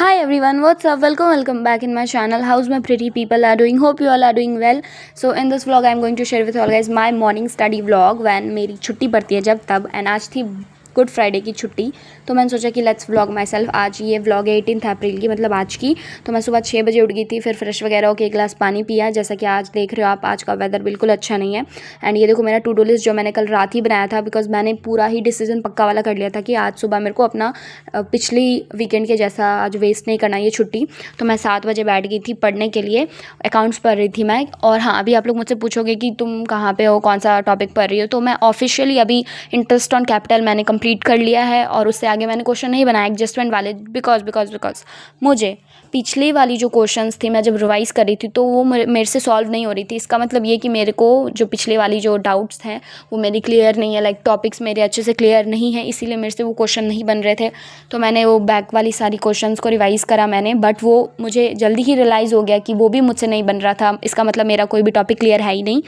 Hi everyone, what's up? Welcome back in my channel. How's my pretty people are doing? Hope you all are doing well. So in this vlog I'm going to share with you all guys my morning study vlog when मेरी छुट्टी पड़ती है जब तब and आज थी good Friday की छुट्टी। तो मैंने सोचा कि लेट्स व्लॉग माई सेल्फ। आज ये व्लॉग है 18 अप्रैल की, मतलब आज की। तो मैं सुबह 6 बजे उठ गई थी, फिर फ्रेश वगैरह होकर एक गिलास पानी पिया। जैसा कि आज देख रहे हो आप, आज का वेदर बिल्कुल अच्छा नहीं है। एंड ये देखो मेरा टू डू लिस्ट जो मैंने कल रात ही बनाया था, बिकॉज मैंने पूरा ही डिसीजन पक्का वाला कर लिया था कि आज सुबह मेरे को अपना पिछली वीकेंड के जैसा आज वेस्ट नहीं करना ये छुट्टी। तो मैं 7 बजे बैठ गई थी पढ़ने के लिए, अकाउंट्स पढ़ रही थी मैं। और हाँ, अभी आप लोग मुझसे पूछोगे कि तुम कहाँ पे हो, कौन सा टॉपिक पढ़ रही हो, तो मैं ऑफिशियली अभी इंटरेस्ट ऑन कैपिटल मैंने कंप्लीट कर लिया है और उससे आगे मैंने क्वेश्चन नहीं बनाया एडजस्टमेंट वाले, बिकॉज मुझे पिछली वाली जो क्वेश्चंस थी मैं जब रिवाइज़ कर रही थी तो वो मेरे से सॉल्व नहीं हो रही थी। इसका मतलब ये कि मेरे को जो पिछले वाली जो डाउट्स हैं वो मेरी क्लियर नहीं है, लाइक टॉपिक्स मेरे अच्छे से क्लियर नहीं है, इसीलिए मेरे से वो क्वेश्चन नहीं बन रहे थे। तो मैंने वो बैक वाली सारी क्वेश्चंस को रिवाइज़ करा मैंने, बट वो मुझे जल्दी ही रियलाइज़ हो गया कि वो भी मुझसे नहीं बन रहा था। इसका मतलब मेरा कोई भी टॉपिक क्लियर है ही नहीं।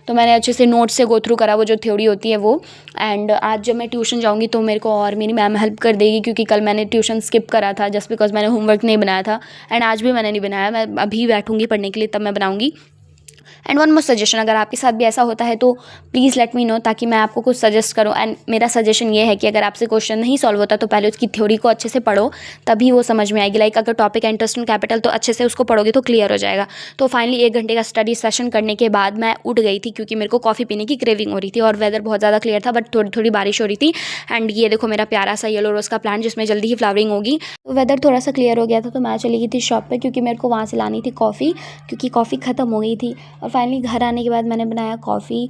तो मैंने अच्छे से नोट्स से गो थ्रू करा वो जो थ्योरी होती है वो। एंड आज जब मैं ट्यूशन जाऊँगी तो मेरे को और मेरी मैम हेल्प कर देगी, क्योंकि कल मैंने ट्यूशन स्किप करा था जस्ट बिकॉज मैंने होमवर्क नहीं बनाया था। एंड आज भी मैंने नहीं बनाया, मैं अभी बैठूँगी पढ़ने के लिए तब मैं बनाऊँगी। एंड वन मोर सजेशन, अगर आपके साथ भी ऐसा होता है तो प्लीज़ लेट मी नो, ताकि मैं आपको कुछ सजेस्ट करूँ। एंड मेरा सजेशन ये है कि अगर आपसे क्वेश्चन नहीं सॉल्व होता तो पहले उसकी थ्योरी को अच्छे से पढ़ो, तभी वो समझ में आएगी। लाइक अगर टॉपिक है इंटरेस्ट इन कैपिटल तो अच्छे से उसको पढ़ोगे तो क्लियर हो जाएगा। तो फाइनली 1 घंटे का स्टडी सेशन करने के बाद मैं उठ गई थी, क्योंकि मेरे को कॉफ़ी पीने की क्रेविंग हो रही थी और वेदर बहुत ज़्यादा क्लियर था, बट थोड़ी थोड़ी बारिश हो रही थी। एंड ये देखो मेरा प्यारा सा येलो रोज़ का प्लांट जिसमें जल्दी ही फ्लावरिंग होगी। तो वेदर थोड़ा सा क्लियर हो गया था तो मैं चली गई थी शॉप पे, क्योंकि मेरे को वहाँ से लानी थी कॉफ़ी, क्योंकि कॉफ़ी ख़त्म हो गई थी। और फाइनली घर आने के बाद मैंने बनाया कॉफ़ी।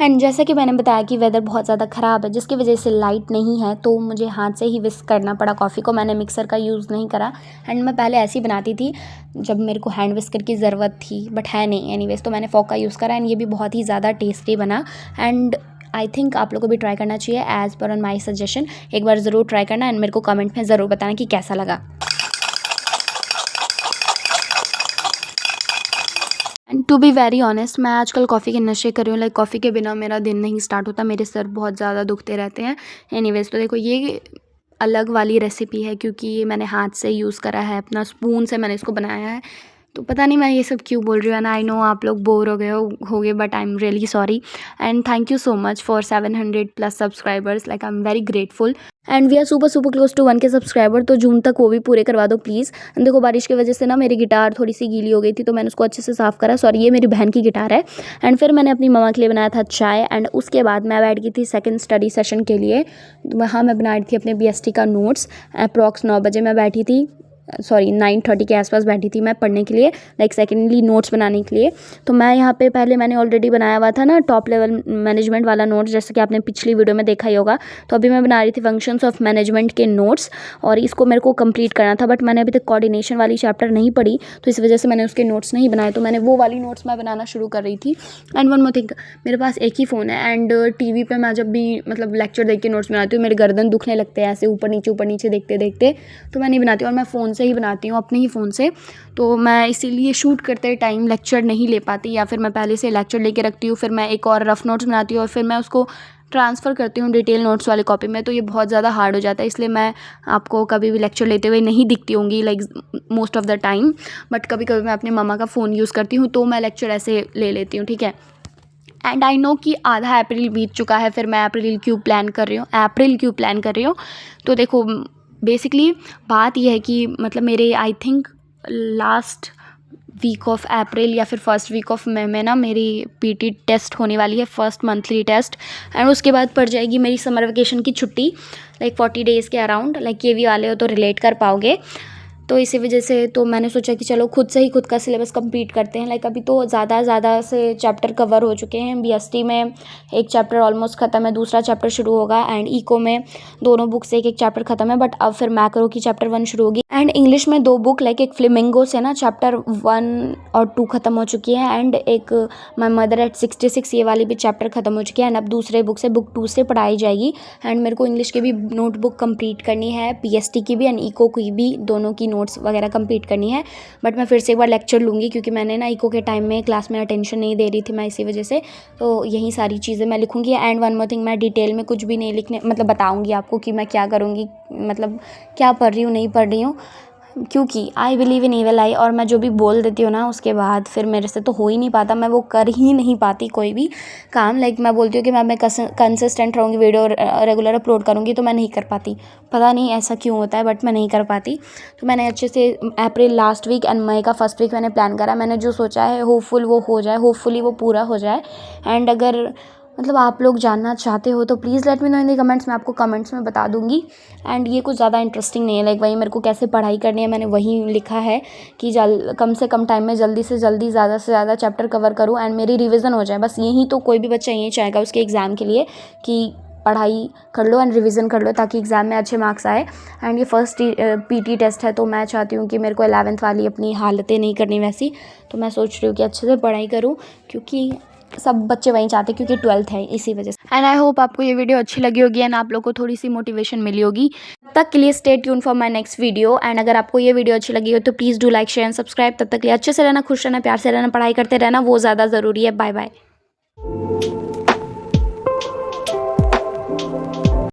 एंड जैसे कि मैंने बताया कि वेदर बहुत ज़्यादा ख़राब है जिसकी वजह से लाइट नहीं है, तो मुझे हाथ से ही विस्क करना पड़ा कॉफ़ी को। मैंने मिक्सर का यूज़ नहीं करा। एंड मैं पहले ऐसे ही बनाती थी जब मेरे को हैंड विस्कर की ज़रूरत थी, बट है नहीं एनीवेज, तो मैंने फोक का यूज़ करा। एंड ये भी बहुत ही ज़्यादा टेस्टी बना। एंड आई थिंक आप लोगों को भी ट्राई करना चाहिए as per on my suggestion. एक बार ज़रूर ट्राई करना एंड मेरे को कमेंट में ज़रूर बताना कि कैसा लगा। And to be very honest, मैं आजकल कॉफ़ी के नशे कर रही हूँ। लाइक कॉफ़ी के बिना मेरा दिन नहीं स्टार्ट होता, मेरे सर बहुत ज़्यादा दुखते रहते हैं। एनीवेज, तो देखो ये अलग वाली रेसिपी है, क्योंकि ये मैंने हाथ से यूज़ करा है, अपना स्पून से मैंने इसको बनाया है। तो पता नहीं मैं ये सब क्यों बोल रही हूँ, एंड आई नो आप लोग बोर हो गए होगे, but I am really sorry. And thank you so much for 700+ subscribers. Like I am very grateful. And we are super close to 1 K subscriber, तो जून तक वो भी पूरे करवा दो प्लीज़। एंड देखो बारिश की वजह से ना मेरी गिटार थोड़ी सी गीली हो गई थी, तो मैंने उसको अच्छे से साफ़ करा। सॉरी, ये मेरी बहन की गिटार है। एंड फिर मैंने अपनी मम्मा के लिए बनाया था चाय। एंड उसके बाद मैं बैठ गई थी सेकंड स्टडी सेशन के लिए। वहाँ मैं बना रही थी अपने BST का नोट्स। अप्रॉक्स 9 बजे मैं बैठी थी, सॉरी 9:30 के आसपास बैठी थी मैं पढ़ने के लिए, लाइक सेकेंडली नोट्स बनाने के लिए। तो मैं यहाँ पे पहले मैंने ऑलरेडी बनाया हुआ था ना टॉप लेवल मैनेजमेंट वाला नोट्स, जैसे कि आपने पिछली वीडियो में देखा ही होगा। तो अभी मैं बना रही थी फंक्शंस ऑफ मैनेजमेंट के नोट्स, और इसको मेरे को कंप्लीट करना था, बट मैंने अभी तक कोऑर्डिनेशन वाली चैप्टर नहीं पढ़ी, तो इस वजह से मैंने उसके नोट्स नहीं बनाए। तो मैंने वो वाली नोट्स मैं बनाना शुरू कर रही थी। एंड वन मोर थिंग, मेरे पास एक ही फ़ोन है, एंड TV पर मैं जब भी मतलब लेक्चर देख के नोट्स बनाती हूँ मेरे गर्दन दुखने लगते हैं ऐसे ऊपर नीचे देखते देखते, तो मैं नहीं बनाती हूँ। और मैं फ़ोन से ही बनाती हूँ, अपने ही फ़ोन से। तो मैं इसीलिए शूट करते टाइम लेक्चर नहीं ले पाती, या फिर मैं पहले से लेक्चर लेके रखती हूँ, फिर मैं एक और रफ नोट्स बनाती हूँ और फिर मैं उसको ट्रांसफ़र करती हूँ डिटेल नोट्स वाली कॉपी में। तो ये बहुत ज़्यादा हार्ड हो जाता है, इसलिए मैं आपको कभी भी लेक्चर लेते हुए नहीं दिखती होंगी, like most of the time. But कभी कभी मैं अपने मम्मा का फ़ोन यूज़ करती हूँ, तो मैं लेक्चर ऐसे ले लेती हूँ, ठीक है। एंड आई नो कि आधा अप्रैल बीत चुका है, फिर मैं अप्रैल क्यों प्लान कर रही हूँ। तो देखो बेसिकली बात यह है कि मतलब मेरे I think last week of April या फिर फर्स्ट वीक ऑफ मई में ना मेरी PT टेस्ट होने वाली है, फर्स्ट मंथली टेस्ट। एंड उसके बाद पड़ जाएगी मेरी समर वेकेशन की छुट्टी, लाइक 40 डेज़ के अराउंड। लाइक ये भी वाले हो तो रिलेट कर पाओगे। तो इसी वजह से तो मैंने सोचा कि चलो खुद से ही खुद का सिलेबस कंप्लीट करते हैं। लाइक अभी तो ज़्यादा से चैप्टर कवर हो चुके हैं। BST में एक चैप्टर ऑलमोस्ट ख़त्म है, दूसरा चैप्टर शुरू होगा। एंड इको में दोनों बुक से एक चैप्टर ख़त्म है, बट अब फिर मैक्रो की चैप्टर 1 शुरू होगी। एंड इंग्लिश में 2 बुक, लाइक एक फ्लेमिंगो से ना चैप्टर 1 और 2 ख़त्म हो चुकी है, एंड एक माई मदर एट 66 ये वाली भी चैप्टर ख़त्म हो चुकी है। एंड अब दूसरे बुक से बुक 2 से पढ़ाई जाएगी। एंड मेरे को इंग्लिश की भी नोटबुक कंप्लीट करनी है, PST की भी एंड इको की भी, दोनों की नोट्स वगैरह कंप्लीट करनी है। बट मैं फिर से एक बार लेक्चर लूँगी, क्योंकि मैंने ना इको के टाइम में क्लास में अटेंशन नहीं दे रही थी मैं, इसी वजह से। तो यही सारी चीज़ें मैं लिखूँगी। एंड वन मोर थिंग, मैं डिटेल में कुछ भी नहीं लिखने मतलब बताऊँगी आपको कि मैं क्या करूँगी, मतलब क्या पढ़ रही हूँ नहीं पढ़ रही हूँ। क्योंकि आई बिलीव इन ईविल आई, और मैं जो भी बोल देती हूँ ना उसके बाद फिर मेरे से तो हो ही नहीं पाता, मैं वो कर ही नहीं पाती कोई भी काम। लाइक मैं बोलती हूँ कि मैं कंसिस्टेंट रहूँगी, वीडियो रेगुलर अपलोड करूँगी, तो मैं नहीं कर पाती। पता नहीं ऐसा क्यों होता है, बट मैं नहीं कर पाती। तो मैंने अच्छे से अप्रैल लास्ट वीक एंड मई का फर्स्ट वीक मैंने प्लान करा। मैंने जो सोचा है होपफुल वो हो जाए, होपफुली वो पूरा हो जाए। एंड अगर मतलब आप लोग जानना चाहते हो तो please let me know in the comments, मैं आपको कमेंट्स में बता दूँगी। एंड ये कुछ ज़्यादा इंटरेस्टिंग नहीं है, लाइक वही मेरे को कैसे पढ़ाई करनी है मैंने वही लिखा है कि कम से कम टाइम में जल्दी से जल्दी ज़्यादा से ज़्यादा चैप्टर कवर करूँ एंड मेरी रिवीजन हो जाए। बस यही तो कोई भी बच्चा यही चाहेगा उसके एग्ज़ाम के लिए कि पढ़ाई कर लो एंड रिवीजन कर लो ताकि एग्ज़ाम में अच्छे मार्क्स आए। एंड ये फर्स्ट पीटी टेस्ट है, तो मैं चाहती हूँ कि मेरे को 11th वाली अपनी हालतें नहीं करनी वैसी। तो मैं सोच रही हूँ कि अच्छे से पढ़ाई करूँ, क्योंकि सब बच्चे वहीं चाहते हैं, क्योंकि 12th है इसी वजह से। एंड आई होप आपको ये वीडियो अच्छी लगी होगी एंड आप लोग को थोड़ी सी मोटिवेशन मिली होगी। तब तक के लिए stay tune for my next video. And अगर आपको ये वीडियो अच्छी लगी हो तो please do like share and subscribe. तब तक के लिए अच्छे से रहना, खुश रहना, प्यार से रहना, पढ़ाई करते रहना, वो ज़्यादा ज़रूरी है। Bye bye.